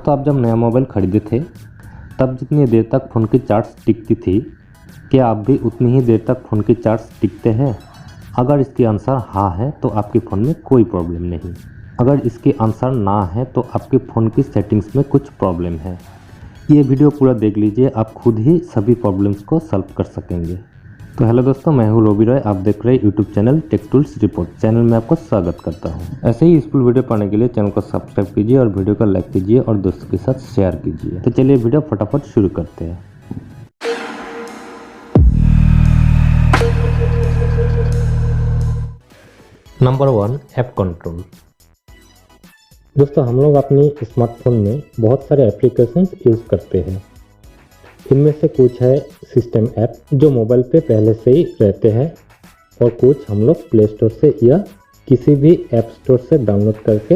दोस्तों, आप जब नया मोबाइल खरीदे थे तब जितनी देर तक फ़ोन की चार्ज टिकती थी, क्या आप भी उतनी ही देर तक फ़ोन की चार्ज टिकते हैं? अगर इसकी आंसर हाँ है तो आपके फ़ोन में कोई प्रॉब्लम नहीं। अगर इसकी आंसर ना है तो आपके फ़ोन की सेटिंग्स में कुछ प्रॉब्लम है। ये वीडियो पूरा देख लीजिए, आप खुद ही सभी प्रॉब्लम्स को सॉल्व कर सकेंगे। तो हेलो दोस्तों, मैं हूँ रोबी रॉय। आप देख रहे हैं YouTube channel tech tools report. Channel में आपको स्वागत करता हूँ। ऐसे ही यूजफुल वीडियो पाने के लिए चैनल को सब्सक्राइब कीजिए और वीडियो को लाइक कीजिए और दोस्तों के साथ शेयर कीजिए। तो चलिए वीडियो फटाफट शुरू करते हैं। Number 1, app control. दोस्तों, हम लोग अपनी स्मार्टफोन में बहुत सारे एप्लीकेशंस यूज़ करते हैं। इनमें से कुछ है सिस्टम ऐप जो मोबाइल पे पहले से ही रहते हैं और कुछ हम लोग प्ले स्टोर से या किसी भी ऐप स्टोर से डाउनलोड करके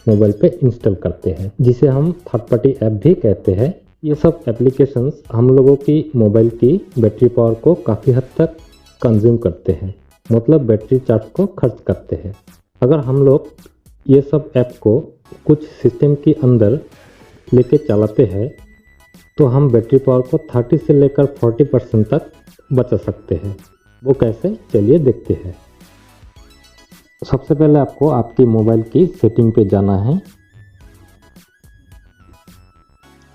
मोबाइल पे इंस्टॉल करते हैं, जिसे हम थर्ड पार्टी ऐप भी कहते हैं। ये सब एप्लीकेशंस हम लोगों की मोबाइल की बैटरी पावर को काफ़ी हद तक कंज्यूम करते हैं, मतलब बैटरी चार्ज को खर्च करते हैं। अगर हम लोग ये सब ऐप को कुछ सिस्टम के अंदर लेके चलाते हैं तो हम बैटरी पावर को 30 से लेकर 40% तक बचा सकते हैं। वो कैसे, चलिए देखते हैं। सबसे पहले आपको आपकी मोबाइल की सेटिंग पे जाना है।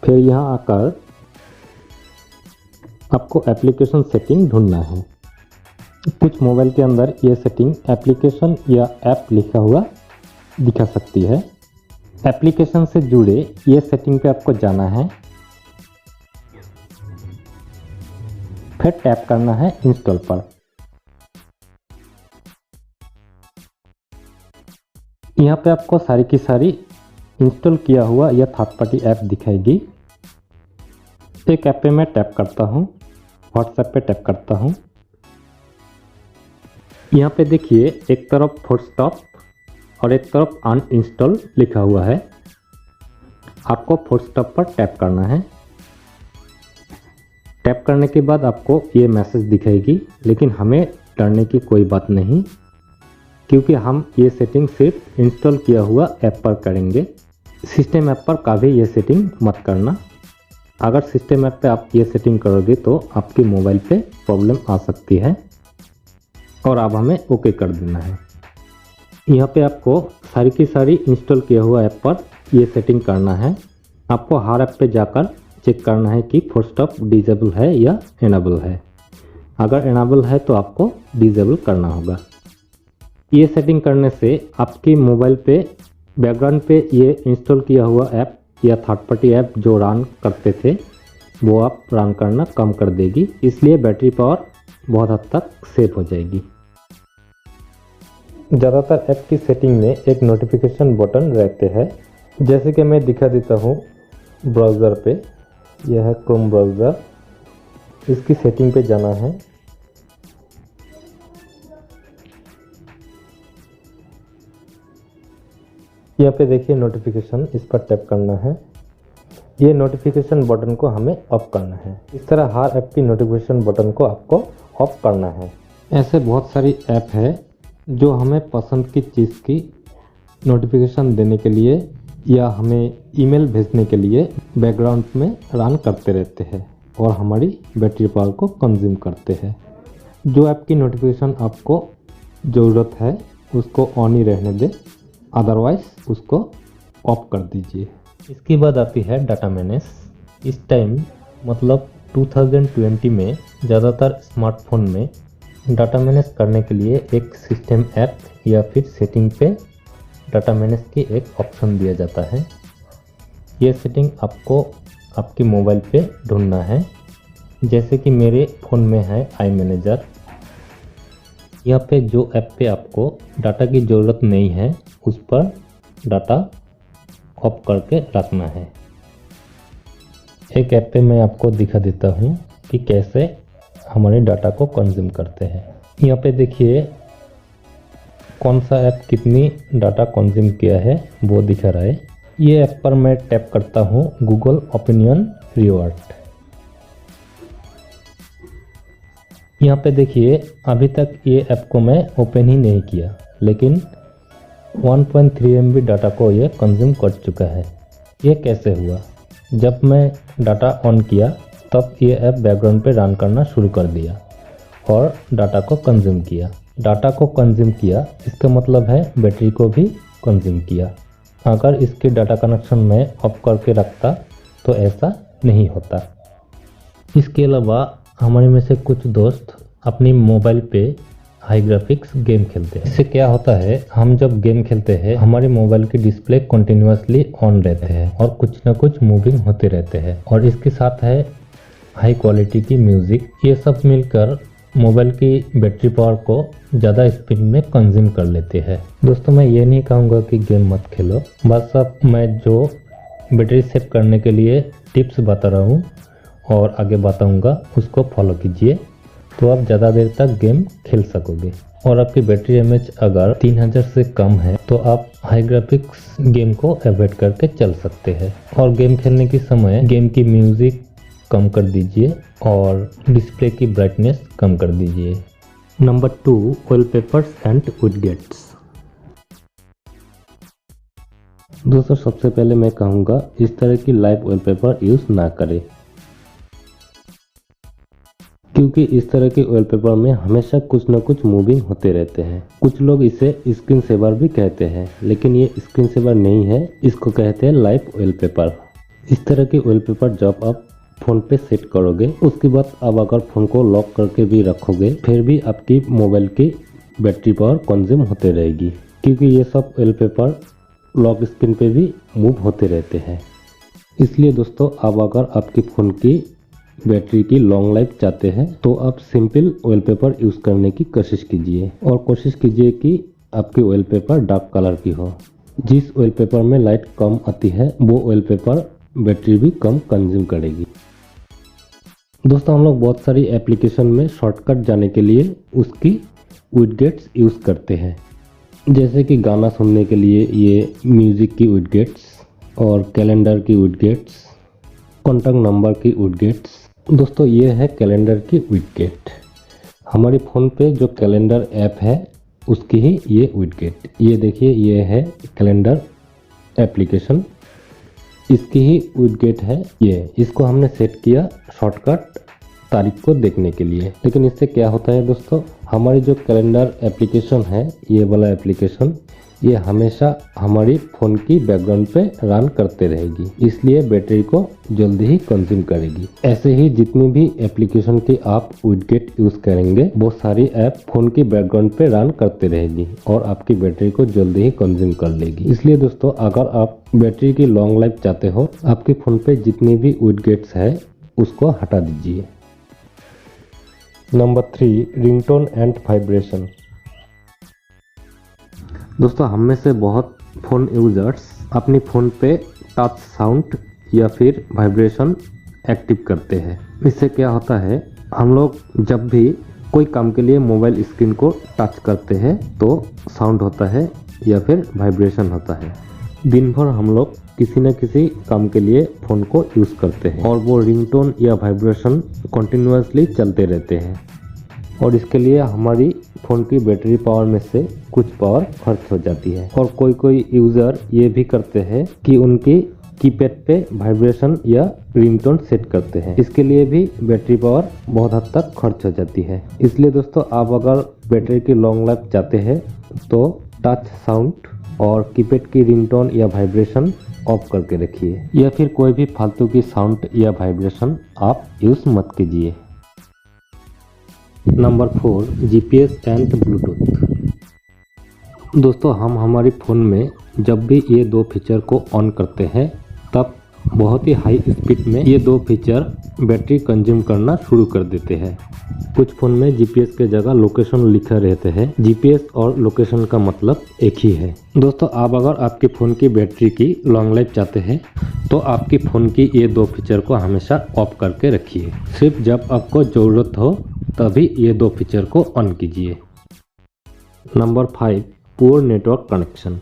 फिर यहाँ आकर आपको एप्लीकेशन सेटिंग ढूंढना है। कुछ मोबाइल के अंदर ये सेटिंग एप्लीकेशन या ऐप लिखा हुआ दिखा सकती है। एप्लीकेशन से जुड़े ये सेटिंग पे आपको जाना है। फिर टैप करना है इंस्टॉल पर। यहाँ पे आपको सारी की सारी इंस्टॉल किया हुआ या थर्ड पार्टी ऐप दिखाएगी। एक ऐप पे मैं टैप करता हूँ, व्हाट्सएप पे टैप करता हूँ। यहाँ पे देखिए एक तरफ फोर्स स्टॉप और एक तरफ अनइंस्टॉल लिखा हुआ है। आपको फोर्स स्टॉप पर टैप करना है। टैप करने के बाद आपको ये मैसेज दिखाएगी, लेकिन हमें डरने की कोई बात नहीं, क्योंकि हम ये सेटिंग सिर्फ इंस्टॉल किया हुआ ऐप पर करेंगे। सिस्टम ऐप पर कभी ये सेटिंग मत करना। अगर सिस्टम ऐप पे आप ये सेटिंग करोगे तो आपकी मोबाइल पे प्रॉब्लम आ सकती है और अब हमें ओके कर देना है। यहाँ पे आपको सारी की सारी इंस्टॉल किया हुआ ऐप पर ये सेटिंग करना है। आपको हर ऐप पे जाकर चेक करना है कि फोर्स स्टॉप डिसेबल है या इनेबल है। अगर इनेबल है तो आपको डिसेबल करना होगा। ये सेटिंग करने से आपकी मोबाइल पे बैकग्राउंड पे ये इंस्टॉल किया हुआ ऐप या थर्ड पार्टी ऐप जो रन करते थे वो आप रन करना कम कर देगी, इसलिए बैटरी पावर बहुत हद तक सेव हो जाएगी। ज़्यादातर ऐप की सेटिंग में एक नोटिफिकेशन बटन रहते हैं, जैसे कि मैं दिखा देता हूँ। ब्राउज़र पे यह है क्रोम ब्राउज़र, इसकी सेटिंग पे जाना है। यहाँ पे देखिए नोटिफिकेशन, इस पर टैप करना है। ये नोटिफिकेशन बटन को हमें ऑफ करना है। इस तरह हर ऐप की नोटिफिकेशन बटन को आपको ऑफ करना है। ऐसे बहुत सारी ऐप है जो हमें पसंद की चीज़ की नोटिफिकेशन देने के लिए या हमें ईमेल भेजने के लिए बैकग्राउंड में रन करते रहते हैं और हमारी बैटरी पावर को कंज्यूम करते हैं। जो ऐप की नोटिफिकेशन आपको ज़रूरत है उसको ऑन ही रहने दें, अदरवाइज उसको ऑफ कर दीजिए। इसके बाद आती है डाटा मैनेज। इस टाइम मतलब 2020 में ज़्यादातर स्मार्टफोन में डाटा मैनेज करने के लिए एक सिस्टम ऐप या फिर सेटिंग पे डाटा मैनेज की एक ऑप्शन दिया जाता है। ये सेटिंग आपको आपकी मोबाइल पे ढूंढना है। जैसे कि मेरे फ़ोन में है आई मैनेजर। यहाँ पे जो ऐप पे आपको डाटा की ज़रूरत नहीं है उस पर डाटा ऑफ करके रखना है। एक ऐप पे मैं आपको दिखा देता हूँ कि कैसे हमारे डाटा को कंज्यूम करते हैं। यहाँ पे देखिए कौन सा ऐप कितनी डाटा कंज्यूम किया है वो दिखा रहा है। ये ऐप पर मैं टैप करता हूँ गूगल ओपिनियन रिवॉर्ड। यहाँ पे देखिए अभी तक ये ऐप को मैं ओपन ही नहीं किया, लेकिन 1.3 MB डाटा को ये कंज्यूम कर चुका है। ये कैसे हुआ? जब मैं डाटा ऑन किया तब ये ऐप बैकग्राउंड पे रन करना शुरू कर दिया और डाटा को कंज्यूम किया। डाटा को कंज्यूम किया इसका मतलब है बैटरी को भी कंज्यूम किया। अगर इसके डाटा कनेक्शन मैं ऑफ करके रखता तो ऐसा नहीं होता। इसके अलावा हमारे में से कुछ दोस्त अपनी मोबाइल पे हाई ग्राफिक्स गेम खेलते हैं। इससे क्या होता है, हम जब गेम खेलते हैं हमारे मोबाइल की डिस्प्ले कंटिन्यूअसली ऑन रहते हैं और कुछ ना कुछ मूविंग होते रहते हैं और इसके साथ है हाई क्वालिटी की म्यूजिक। ये सब मिलकर मोबाइल की बैटरी पावर को ज़्यादा स्पीड में कंज्यूम कर लेते हैं। दोस्तों मैं ये नहीं कहूँगा कि गेम मत खेलो, बस अब मैं जो बैटरी सेव करने के लिए टिप्स बता रहा हूँ और आगे बताऊँगा उसको फॉलो कीजिए तो आप ज़्यादा देर तक गेम खेल सकोगे। और आपकी बैटरी एमएच अगर 3000 से कम है तो आप हाई ग्राफिक्स गेम को अवॉइड करके चल सकते हैं और गेम खेलने के समय गेम की म्यूजिक कम कर दीजिए और डिस्प्ले की ब्राइटनेस कम कर दीजिए। नंबर 2, वॉलपेपर्स एंड विडजेट्स। दोस्तों सबसे पहले मैं कहूँगा इस तरह की लाइव वॉलपेपर यूज़ ना करें, क्योंकि इस तरह के वॉलपेपर में हमेशा कुछ न कुछ मूविंग होते रहते हैं। कुछ लोग इसे स्क्रीन सेवर भी कहते हैं, लेकिन ये स्क्रीन सेवर नहीं है, इसको कहते हैं लाइव वॉलपेपर। इस तरह के वॉलपेपर जब आप फ़ोन पे सेट करोगे उसके बाद आप अगर फ़ोन को लॉक करके भी रखोगे फिर भी आपकी मोबाइल की बैटरी पावर कंज्यूम होते रहेगी, क्योंकि ये सब वॉलपेपर लॉक स्क्रीन पे भी मूव होते रहते हैं। इसलिए दोस्तों आप अगर आपकी फ़ोन की बैटरी की लॉन्ग लाइफ चाहते हैं तो आप सिंपल वॉलपेपर यूज़ करने की कोशिश कीजिए और कोशिश कीजिए कि आपकी वॉलपेपर डार्क कलर की हो। जिस वॉलपेपर में लाइट कम आती है वो वॉलपेपर बैटरी भी कम कंज्यूम करेगी। दोस्तों हम लोग बहुत सारी एप्लीकेशन में शॉर्टकट जाने के लिए उसकी विडजेट्स यूज़ करते हैं, जैसे कि गाना सुनने के लिए ये म्यूज़िक की विडजेट्स और कैलेंडर की विडजेट्स, कॉन्टैक्ट नंबर की विडजेट्स। दोस्तों ये है कैलेंडर की विडजेट। हमारे फ़ोन पे जो कैलेंडर ऐप है उसकी ही ये विडजेट, ये देखिए ये है कैलेंडर एप्लीकेशन, इसकी ही विडजेट है ये। इसको हमने सेट किया शॉर्टकट तारीख को देखने के लिए। लेकिन इससे क्या होता है दोस्तों, हमारी जो कैलेंडर एप्लीकेशन है ये वाला एप्लीकेशन ये हमेशा हमारी फ़ोन की बैकग्राउंड पे रन करते रहेगी, इसलिए बैटरी को जल्दी ही कंज्यूम करेगी। ऐसे ही जितनी भी एप्लीकेशन की आप विडजेट यूज़ करेंगे वो सारी ऐप फ़ोन की बैकग्राउंड पे रन करते रहेगी और आपकी बैटरी को जल्दी ही कंज्यूम कर लेगी। इसलिए दोस्तों अगर आप बैटरी की लॉन्ग लाइफ चाहते हो आपके फ़ोन पे जितनी भी विडजेट्स है उसको हटा दीजिए। Number 3, ringtone and vibration. दोस्तों हम में से बहुत फ़ोन यूज़र्स अपनी फ़ोन पे टच साउंड या फिर वाइब्रेशन एक्टिव करते हैं। इससे क्या होता है, हम लोग जब भी कोई काम के लिए मोबाइल स्क्रीन को टच करते हैं तो साउंड होता है या फिर वाइब्रेशन होता है। दिन भर हम लोग किसी न किसी काम के लिए फ़ोन को यूज़ करते हैं और वो रिंगटोन या वाइब्रेशन कंटिन्यूअसली चलते रहते हैं और इसके लिए हमारी फ़ोन की बैटरी पावर में से कुछ पावर खर्च हो जाती है। और कोई कोई यूज़र ये भी करते हैं कि उनकी कीपैड पे वाइब्रेशन या रिंगटोन सेट करते हैं, इसके लिए भी बैटरी पावर बहुत हद तक खर्च हो जाती है। इसलिए दोस्तों आप अगर बैटरी की लॉन्ग लाइफ चाहते हैं तो टच साउंड और कीपैड की रिंगटोन या वाइब्रेशन ऑफ करके रखिए, या फिर कोई भी फालतू की साउंड या वाइब्रेशन आप यूज़ मत कीजिए। Number 4, GPS and Bluetooth. दोस्तों हम हमारी फ़ोन में जब भी ये दो फीचर को ऑन करते हैं तब बहुत ही हाई स्पीड में ये दो फीचर बैटरी कंज्यूम करना शुरू कर देते हैं। कुछ फ़ोन में जीपीएस के जगह लोकेशन लिखा रहते हैं। जीपीएस और लोकेशन का मतलब एक ही है। दोस्तों आप अगर आपके फ़ोन की बैटरी की लॉन्ग लाइफ चाहते हैं तो आपकी फ़ोन की ये दो फीचर को हमेशा ऑफ करके रखिए। सिर्फ जब आपको ज़रूरत हो तभी ये दो फीचर को ऑन कीजिए। Number 5, poor network connection.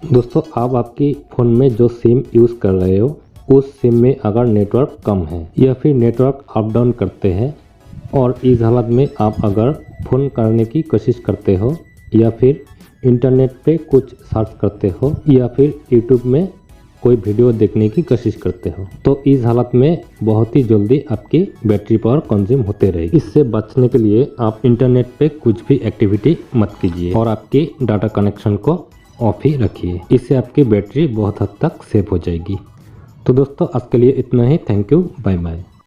दोस्तों आप आपकी फ़ोन में जो सिम यूज़ कर रहे हो उस सिम में अगर नेटवर्क कम है या फिर नेटवर्क अप डाउन करते हैं और इस हालत में आप अगर फ़ोन करने की कोशिश करते हो, या फिर इंटरनेट पे कुछ सर्च करते हो, या फिर यूट्यूब में कोई वीडियो देखने की कोशिश करते हो तो इस हालत में बहुत ही जल्दी आपकी बैटरी पावर कंज्यूम होते रहेगी। इससे बचने के लिए आप इंटरनेट पे कुछ भी एक्टिविटी मत कीजिए और आपकी डाटा कनेक्शन को ऑफ ही रखिए। इससे आपकी बैटरी बहुत हद तक सेव हो जाएगी। तो दोस्तों आज के लिए इतना ही। Thank you, bye bye.